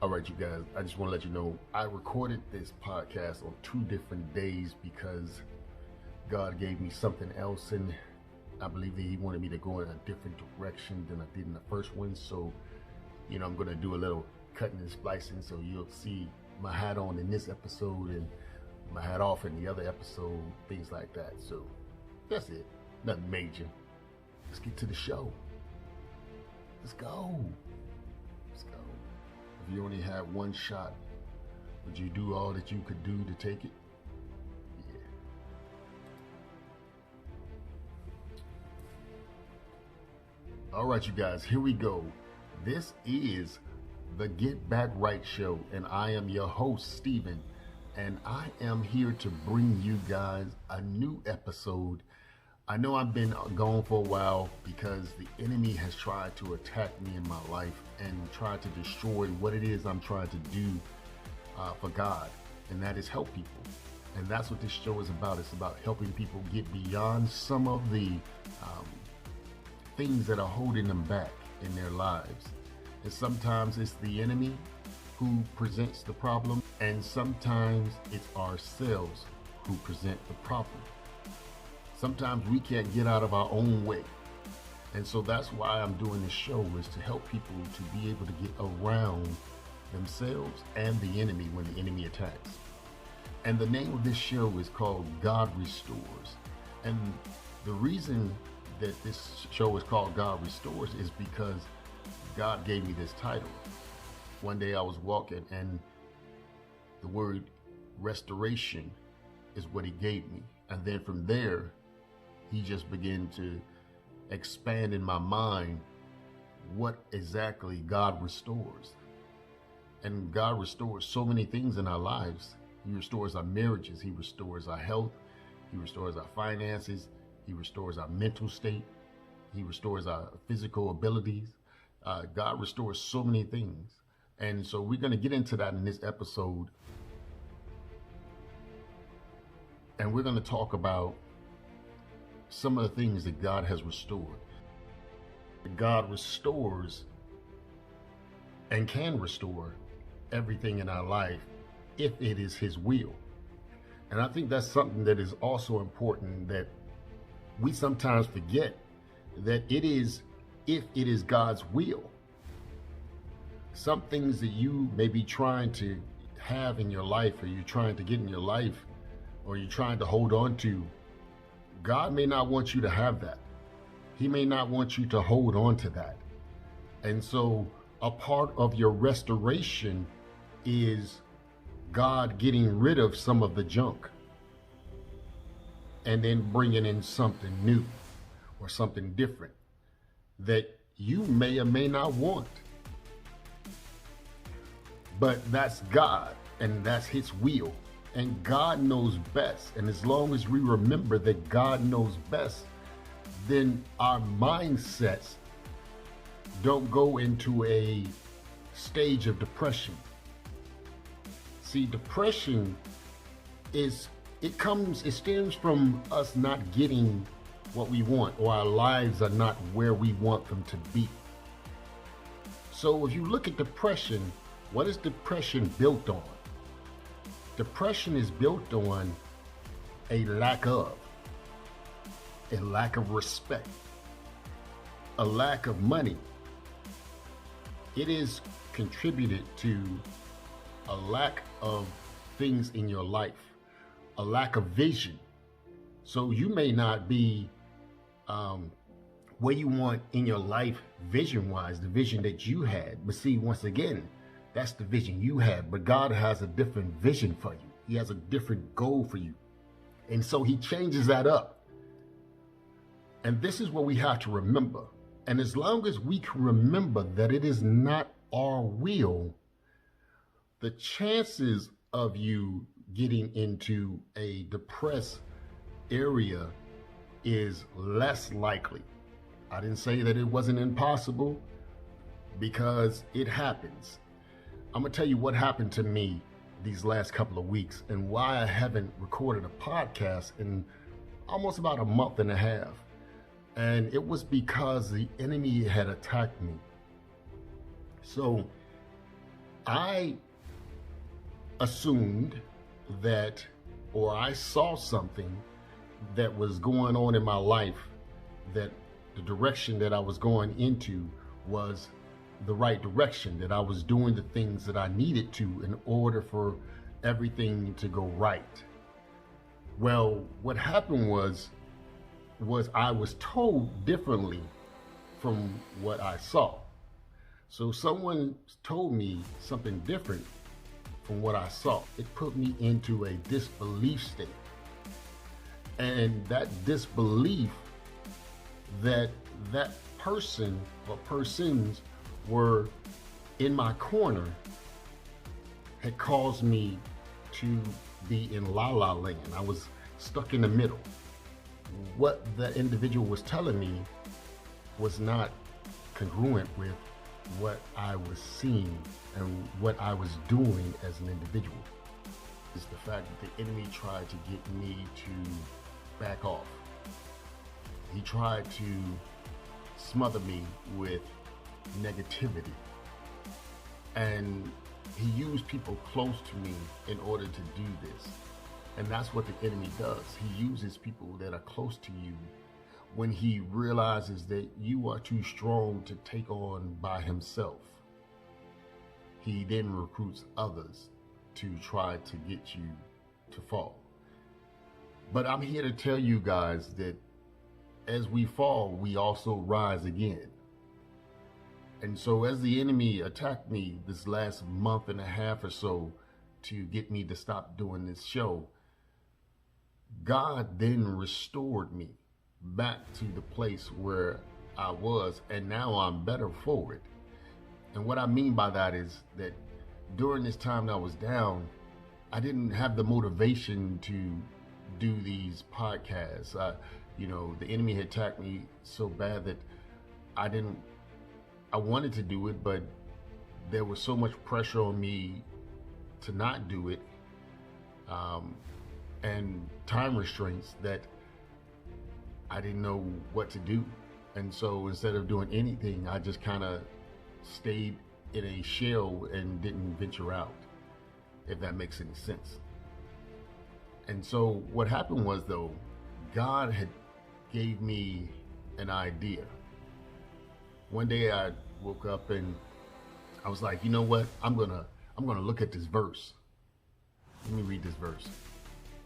All right, you guys, I just want to let you know I recorded this podcast on 2 different days because God gave me something else, and I believe that He wanted me to go in a different direction than I did in the first one. So, I'm going to do a little cutting and splicing, so you'll see my hat on in this episode and my hat off in the other episode, things like that. So, that's it. Nothing major. Let's get to the show. Let's go. Let's go. If you only had one shot, would you do all that you could do to take it? Yeah. All right, you guys, here we go. This is the Get Back Right Show, and I am your host, Steven, and I am here to bring you guys a new episode. I know I've been gone for a while because the enemy has tried to attack me in my life and tried to destroy what it is I'm trying to do for God, and that is help people. And that's what this show is about. It's about helping people get beyond some of the things that are holding them back in their lives. And sometimes it's the enemy who presents the problem, and sometimes it's ourselves who present the problem. Sometimes we can't get out of our own way. And so that's why I'm doing this show, is to help people to be able to get around themselves and the enemy when the enemy attacks. And the name of this show is called God Restores. And the reason that this show is called God Restores is because God gave me this title. One day I was walking and the word restoration is what He gave me. And then from there, He just began to expand in my mind what exactly God restores. And God restores so many things in our lives. He restores our marriages. He restores our health. He restores our finances. He restores our mental state. He restores our physical abilities. God restores so many things. And so we're going to get into that in this episode. And we're going to talk about some of the things that God has restored. God restores and can restore everything in our life if it is His will. And I think that's something that is also important, that we sometimes forget, that it is if it is God's will. Some things that you may be trying to have in your life, or you're trying to get in your life, or you're trying to hold on to, God may not want you to have that. He may not want you to hold on to that. And so a part of your restoration is God getting rid of some of the junk and then bringing in something new or something different that you may or may not want. But that's God, and that's His will. And God knows best. And as long as we remember that God knows best, then our mindsets don't go into a stage of depression. See, depression stems from us not getting what we want, or our lives are not where we want them to be. So if you look at depression, what is depression built on? Depression is built on a lack of respect, a lack of money. It is contributed to a lack of things in your life, a lack of vision. So you may not be where you want in your life vision-wise, the vision that you had. But see, once again, that's the vision you had, but God has a different vision for you. He has a different goal for you. And so He changes that up. And this is what we have to remember. And as long as we can remember that it is not our will, the chances of you getting into a depressed area is less likely. I didn't say that it wasn't impossible, because it happens. I'm going to tell you what happened to me these last couple of weeks and why I haven't recorded a podcast in almost about a month and a half. And it was because the enemy had attacked me. So I assumed that, or I saw something that was going on in my life, that the direction that I was going into was the right direction, that I was doing the things that I needed to in order for everything to go right. Well, what happened was I was told differently from what I saw. So someone told me something different from what I saw. It put me into a disbelief state. And that disbelief that that person or persons were in my corner had caused me to be in la la land. I was stuck in the middle. What that individual was telling me was not congruent with what I was seeing and what I was doing as an individual. Is the fact that the enemy tried to get me to back off. He tried to smother me with negativity. And he used people close to me in order to do this. And that's what the enemy does. He uses people that are close to you when he realizes that you are too strong to take on by himself. He then recruits others to try to get you to fall. But I'm here to tell you guys that as we fall, we also rise again. And so as the enemy attacked me this last month and a half or so to get me to stop doing this show, God then restored me back to the place where I was, and now I'm better for it. And what I mean by that is that during this time that I was down, I didn't have the motivation to do these podcasts. The enemy had attacked me so bad that I wanted to do it, but there was so much pressure on me to not do it, and time restraints that I didn't know what to do. And so instead of doing anything, I just kind of stayed in a shell and didn't venture out, if that makes any sense. And so what happened was, though, God had gave me an idea. One day I woke up and I was like, you know what? I'm gonna look at this verse. Let me read this verse.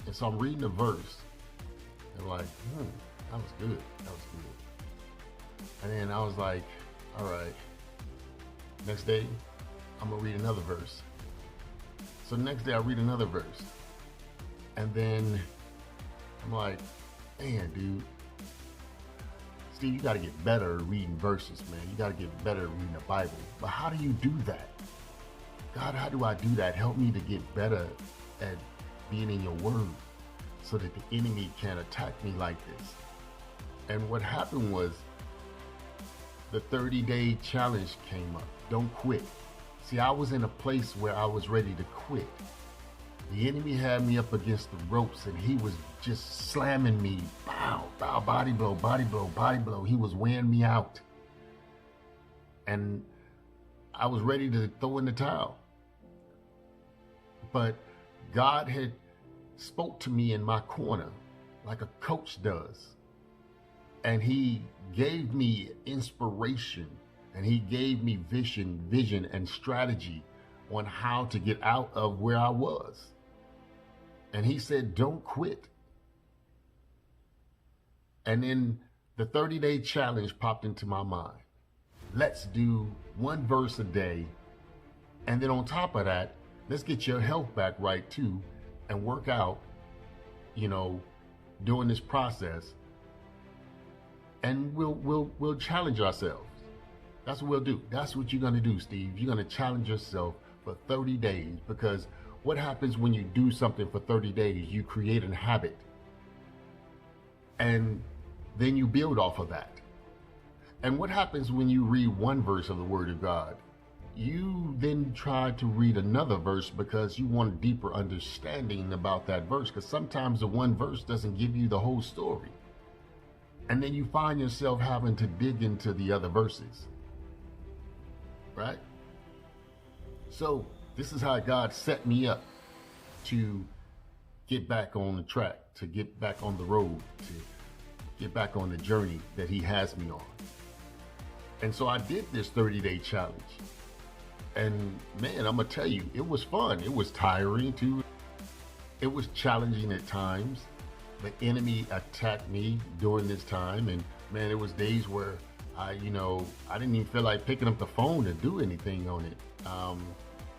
And so I'm reading the verse and like, that was good. That was good. And then I was like, all right. Next day, I'm gonna read another verse. So the next day I read another verse. And then I'm like, man, dude, Steve, you gotta get better at reading verses, man. You gotta get better at reading the Bible. But how do you do that? God, how do I do that? Help me to get better at being in your word so that the enemy can't attack me like this. And what happened was the 30-day challenge came up. Don't quit. See, I was in a place where I was ready to quit. The enemy had me up against the ropes and he was just slamming me. Bow, bow, body blow, body blow, body blow. He was wearing me out. And I was ready to throw in the towel. But God had spoke to me in my corner like a coach does. And he gave me inspiration, and he gave me vision and strategy on how to get out of where I was. And he said, don't quit. And then the 30-day challenge popped into my mind. Let's do one verse a day. And then on top of that, let's get your health back right too and work out, during this process. And we'll challenge ourselves. That's what we'll do. That's what you're going to do, Steve. You're going to challenge yourself for 30 days, because what happens when you do something for 30 days? You create a habit. And then you build off of that. And what happens when you read one verse of the Word of God? You then try to read another verse because you want a deeper understanding about that verse, because sometimes the one verse doesn't give you the whole story. And then you find yourself having to dig into the other verses, right? So this is how God set me up to get back on the track, to get back on the road, to get back on the journey that he has me on. And so I did this 30-day challenge. And man, I'm gonna tell you, it was fun. It was tiring too. It was challenging at times. The enemy attacked me during this time. And man, there was days where I didn't even feel like picking up the phone to do anything on it.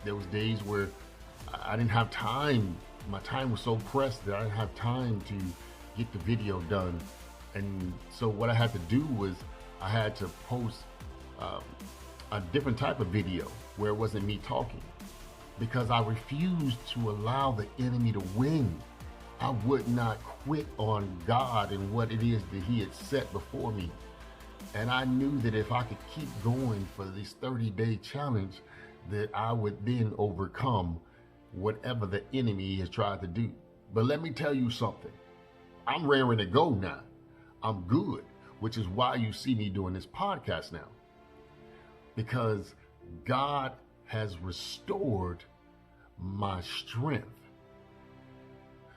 There was days where I didn't have time. My time was so pressed that I didn't have time to get the video done. And so what I had to do was I had to post a different type of video where it wasn't me talking, because I refused to allow the enemy to win. I would not quit on God and what it is that he had set before me. And I knew that if I could keep going for this 30-day challenge, that I would then overcome whatever the enemy has tried to do. But let me tell you something. I'm raring to go now. I'm good, which is why you see me doing this podcast now. Because God has restored my strength.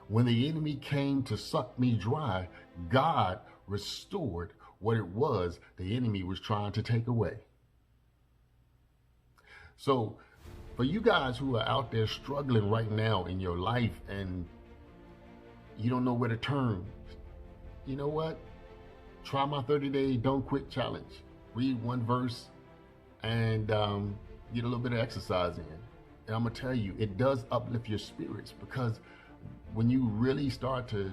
When the enemy came to suck me dry, God restored what it was the enemy was trying to take away. So for you guys who are out there struggling right now in your life and you don't know where to turn, you know what? Try my 30-day Don't Quit challenge. Read one verse and get a little bit of exercise in. And I'm gonna tell you, it does uplift your spirits, because when you really start to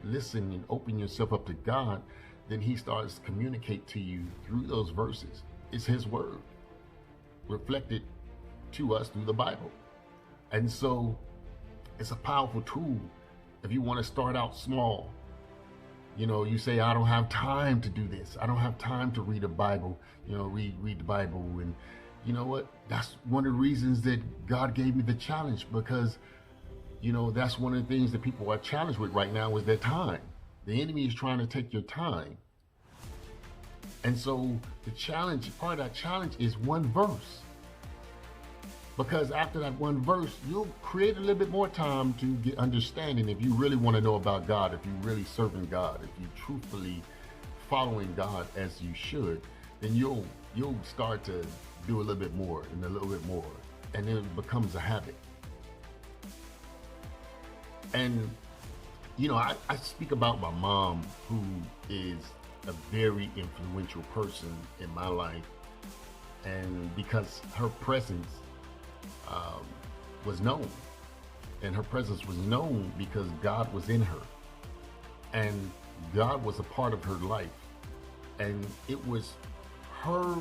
listen and open yourself up to God, then he starts to communicate to you through those verses. It's his word reflected to us through the Bible. And so it's a powerful tool if you want to start out small. You know, you say, I don't have time to do this. I don't have time to read a Bible, read the Bible. And you know what? That's one of the reasons that God gave me the challenge, because, that's one of the things that people are challenged with right now is their time. The enemy is trying to take your time. And so the challenge, part of that challenge is one verse. Because after that one verse, you'll create a little bit more time to get understanding. If you really want to know about God, if you're really serving God, if you're truthfully following God as you should, then you'll start to do a little bit more and a little bit more. And then it becomes a habit. And, I speak about my mom, who is a very influential person in my life. And because her presence was known, and her presence was known because God was in her, and God was a part of her life, and it was her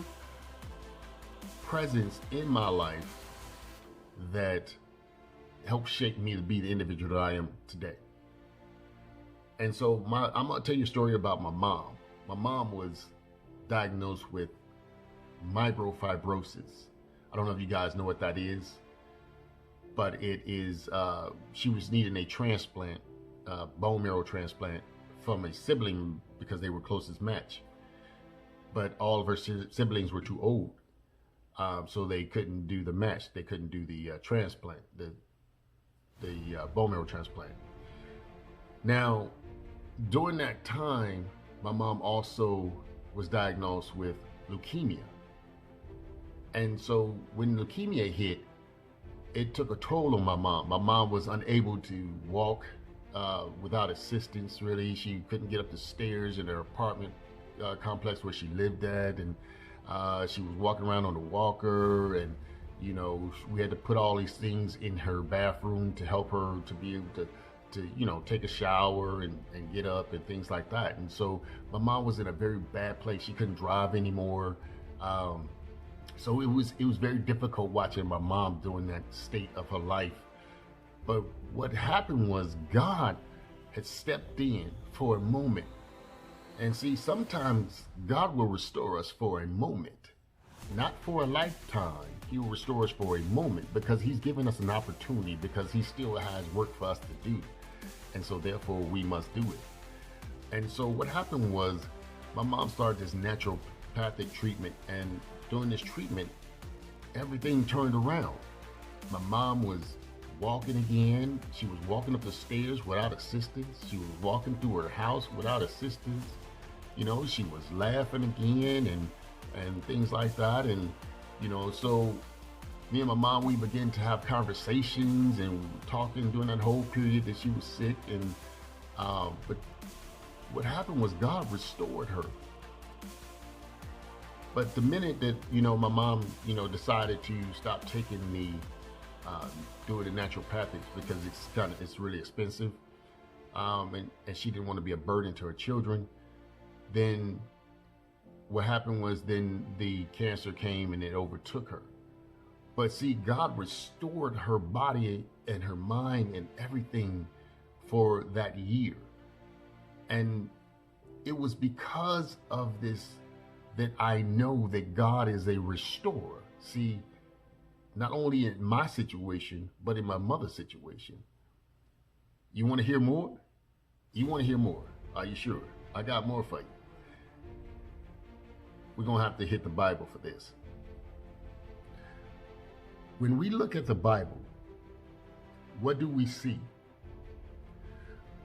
presence in my life that helped shape me to be the individual that I am today. And so I'm gonna tell you a story about my mom. My mom was diagnosed with myelofibrosis. I don't know if you guys know what that is, but it is, she was needing a transplant, bone marrow transplant from a sibling because they were closest match. But all of her siblings were too old, so they couldn't do the match. They couldn't do the transplant, the bone marrow transplant. Now, during that time, my mom also was diagnosed with leukemia. And so when leukemia hit, it took a toll on my mom. My mom was unable to walk without assistance, really. She couldn't get up the stairs in her apartment complex where she lived at. And she was walking around on a walker. And, we had to put all these things in her bathroom to help her to be able to take a shower and get up and things like that. And so my mom was in a very bad place. She couldn't drive anymore. So it was very difficult watching my mom during that state of her life. But what happened was God had stepped in for a moment. And see, sometimes God will restore us for a moment, not for a lifetime. He will restore us for a moment because he's given us an opportunity, because he still has work for us to do. And so therefore we must do it. And so what happened was my mom started this naturopathic treatment, and during this treatment, everything turned around. My mom was walking again. She was walking up the stairs without assistance. She was walking through her house without assistance. You know, she was laughing again and things like that. And, you know, so me and my mom, we began to have conversations and talking during that whole period that she was sick. And, but what happened was God restored her. But the minute that, you know, my mom, you know, decided to stop taking the, doing the naturopathics because it's really expensive. And she didn't want to be a burden to her children. Then what happened was then the cancer came and it overtook her. But see, God restored her body and her mind and everything for that year. And it was because of this that I know that God is a restorer. See, not only in my situation, but in my mother's situation. You want to hear more? You want to hear more? Are you sure? I got more for you. We're going to have to hit the Bible for this. When we look at the Bible, what do we see?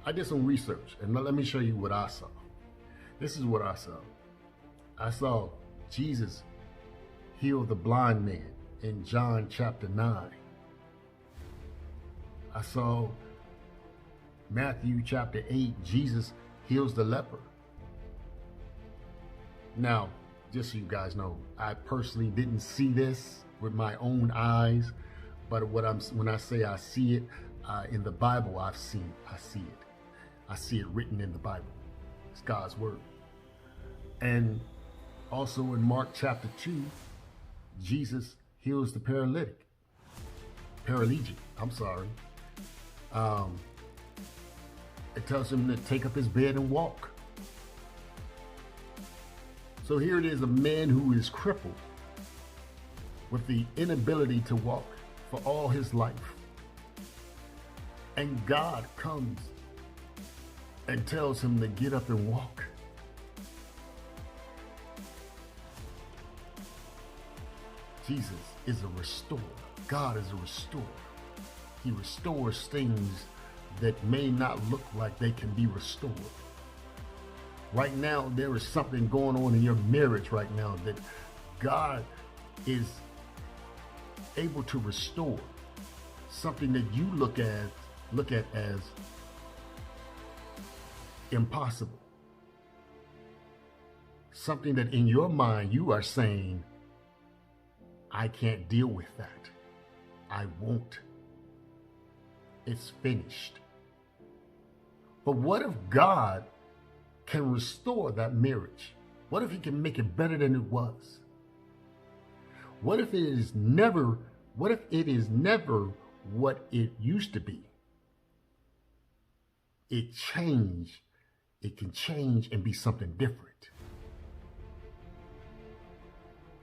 I did some research, and let me show you what I saw. This is what I saw. I saw Jesus heal the blind man in John chapter 9. I saw Matthew chapter 8, Jesus heals the leper. Now, just so you guys know, I personally didn't see this with my own eyes, but when I say I see it in the Bible, I see it. I see it written in the Bible. It's God's word. And also in Mark chapter 2, Jesus heals the paralytic. It tells him to take up his bed and walk. So here it is, a man who is crippled with the inability to walk for all his life. And God comes and tells him to get up and walk. Jesus is a restorer. God is a restorer. He restores things that may not look like they can be restored. Right now, there is something going on in your marriage right now that God is able to restore. Something that you look at as impossible. Something that in your mind you are saying, I can't deal with that. I won't. It's finished. But what if God can restore that marriage? What if he can make it better than it was? What if it is never what it used to be? It can change and be something different.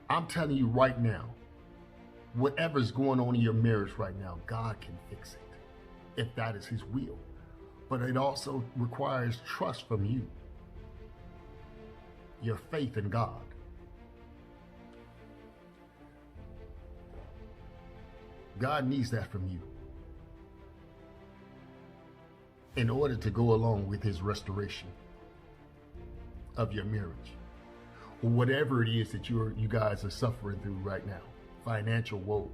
I'm telling you right now, whatever's going on in your marriage right now, God can fix it, if that is his will. But it also requires trust from you, your faith in God. God needs that from you in order to go along with his restoration of your marriage. Or whatever it is that you guys are suffering through right now, financial woes,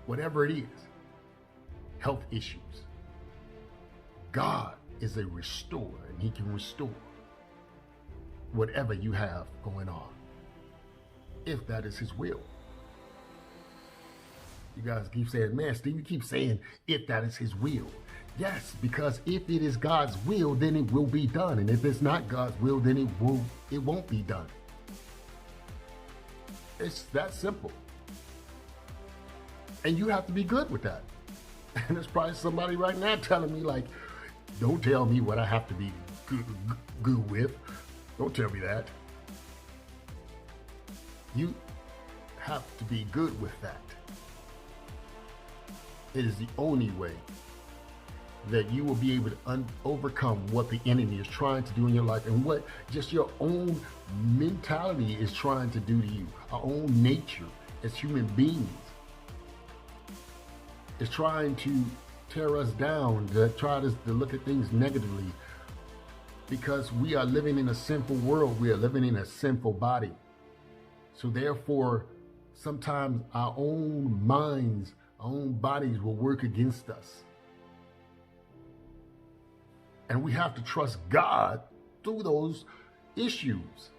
whatever it is, health issues. God is a restorer, and he can restore whatever you have going on, if that is his will. You guys keep saying, man, Steve, you keep saying, if that is his will. Yes, because if it is God's will, then it will be done. And if it's not God's will, then it won't be done. It's that simple. And you have to be good with that. And there's probably somebody right now telling me, like, don't tell me what I have to be good with. Don't tell me that. You have to be good with that. It is the only way that you will be able to overcome what the enemy is trying to do in your life and what just your own mentality is trying to do to you. Our own nature as human beings. It's trying to tear us down, to try to look at things negatively, because we are living in a sinful world. We are living in a sinful body. So therefore, sometimes our own minds, our own bodies will work against us. And we have to trust God through those issues.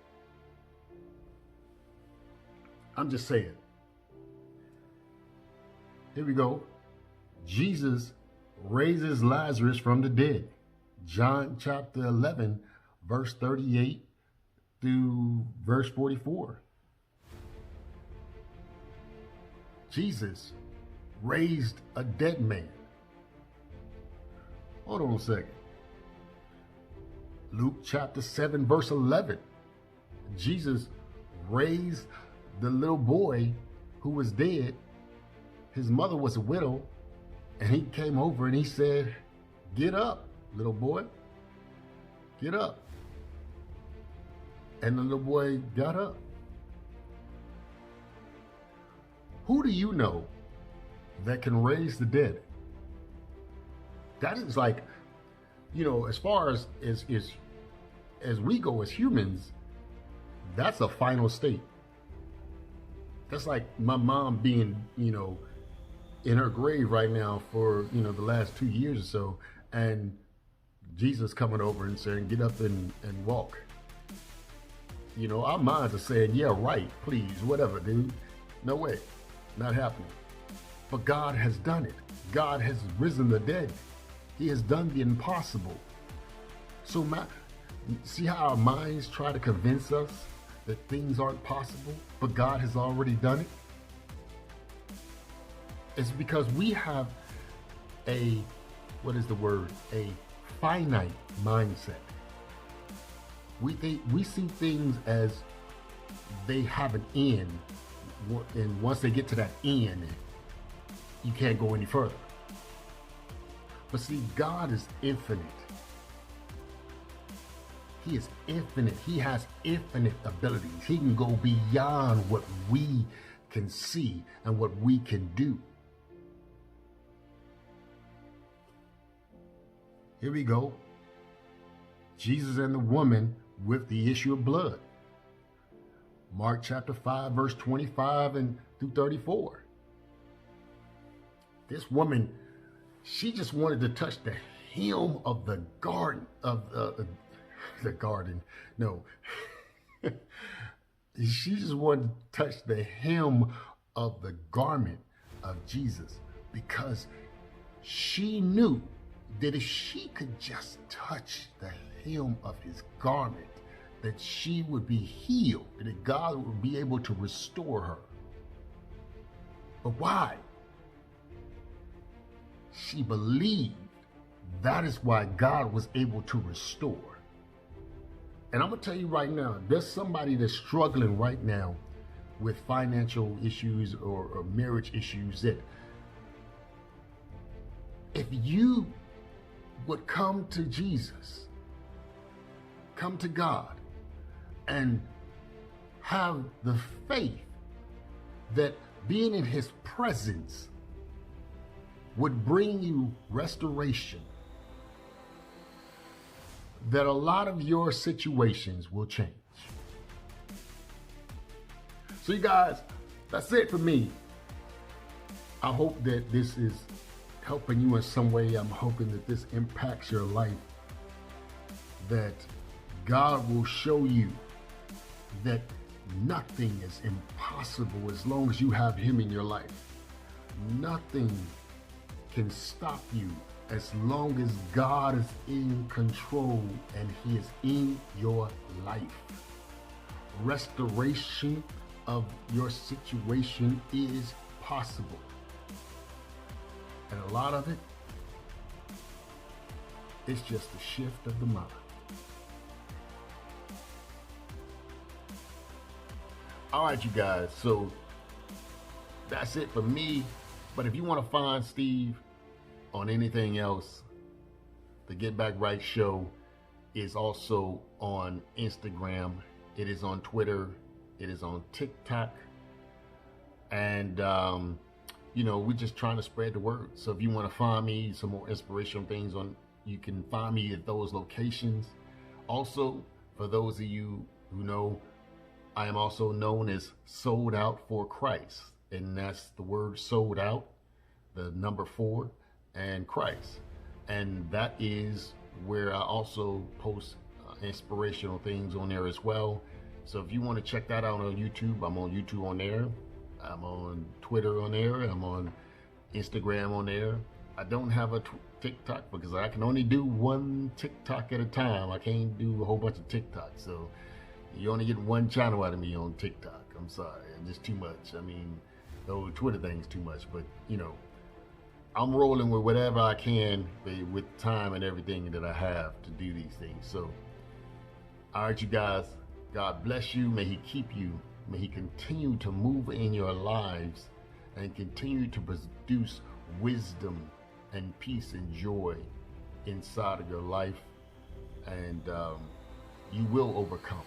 I'm just saying. Here we go. Jesus raises Lazarus from the dead. John chapter 11, verse 38 through verse 44. Jesus raised a dead man. Hold on a second. Luke chapter 7, verse 11. Jesus raised the little boy who was dead. His mother was a widow, and he came over and he said, "Get up, little boy, get up." And the little boy got up. Who do you know that can raise the dead? That is like, as far as we go as humans, that's a final state. That's like my mom being, in her grave right now for, the last 2 years or so, and Jesus coming over and saying, "Get up and walk." Our minds are saying, "Yeah, right, please, whatever, dude." No way, not happening. But God has done it. God has risen the dead. He has done the impossible. So see how our minds try to convince us that things aren't possible, but God has already done it? It's because we have a finite mindset. We see things as they have an end, and once they get to that end, you can't go any further. But see, God is infinite. He is infinite. He has infinite abilities. He can go beyond what we can see and what we can do. Here we go. Jesus and the woman with the issue of blood. Mark chapter 5, verse 25 and through 34. This woman, she just wanted to touch the hem of the garden of the garden. No. She just wanted to touch the hem of the garment of Jesus, because she knew that if she could just touch the hem of his garment, that she would be healed, and that God would be able to restore her. But why? She believed. That is why God was able to restore. And I'm going to tell you right now, there's somebody that's struggling right now with financial issues or marriage issues, that if you would come to Jesus, come to God, and have the faith that being in his presence would bring you restoration, that a lot of your situations will change. So you guys, that's it for me. I hope that this is helping you in some way. I'm hoping that this impacts your life, that God will show you that nothing is impossible as long as you have him in your life. Nothing can stop you as long as God is in control and he is in your life. Restoration of your situation is possible. And a lot of it, it's just a shift of the mind. All right, you guys, so that's it for me. But if you want to find Steve on anything else, the Get Back Right Show is also on Instagram. It is on Twitter. It is on TikTok. And we're just trying to spread the word. So if you want to find me some more inspirational things you can find me at those locations. Also, for those of you who know, I am also known as Sold Out for Christ, and that's the word sold out, the number 4, and Christ. And that is where I also post inspirational things on there as well. So if you want to check that out on YouTube, I'm on YouTube on there. I'm on Twitter on there. I'm on Instagram on there. I don't have a TikTok because I can only do one TikTok at a time. I can't do a whole bunch of TikTok. So you only get one channel out of me on TikTok. I'm sorry, it's just too much. I mean, the whole Twitter thing's too much. But I'm rolling with whatever I can with time and everything that I have to do these things. So, all right, you guys, God bless you. May he keep you. May he continue to move in your lives and continue to produce wisdom and peace and joy inside of your life. And you will overcome.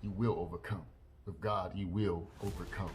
You will overcome. With God, you will overcome.